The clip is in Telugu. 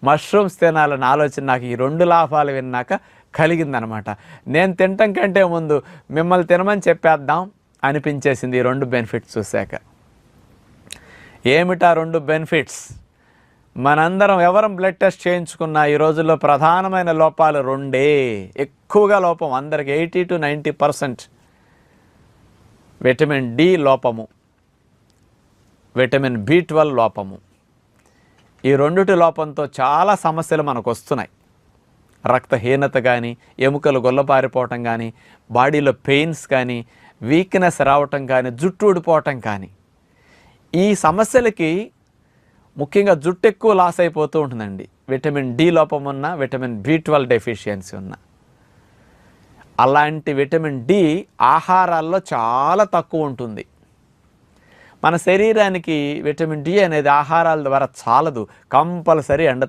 మష్రూమ్స్ తినాలన్న ఆలోచన నాకు ఈ 2 లాభాలు విన్నాక కలిగిందనమాట. నేను తినటం కంటే ముందు మిమ్మల్ని తినమని చెప్పేద్దాం అనిపించేసింది ఈ 2 బెనిఫిట్స్ చూశాక. ఏమిటా 2 బెనిఫిట్స్? మనందరం ఎవరం బ్లడ్ టెస్ట్ చేయించుకున్న ఈ రోజుల్లో ప్రధానమైన లోపాలు 2. ఎక్కువగా లోపం అందరికి 80 to 90% విటమిన్ డి లోపము, విటమిన్ B12 లోపము. ఈ 2 లోపంతో చాలా సమస్యలు మనకు వస్తున్నాయి. రక్తహీనత కానీ, ఎముకలు గొల్లపారిపోవటం కానీ, బాడీలో పెయిన్స్ కానీ, వీక్నెస్ రావటం కానీ, జుట్టు ఊడిపోవటం కానీ, ఈ సమస్యలకి ముఖ్యంగా జుట్టు ఎక్కువ లాస్ అయిపోతూ ఉంటుందండి. విటమిన్ డి లోపం ఉన్న, విటమిన్ B12 డెఫిషియన్సీ ఉన్న. అలాంటి విటమిన్ డి ఆహారాల్లో చాలా తక్కువ ఉంటుంది. మన శరీరానికి విటమిన్ డి అనేది ఆహారాల ద్వారా చాలదు, కంపల్సరీ ఎండ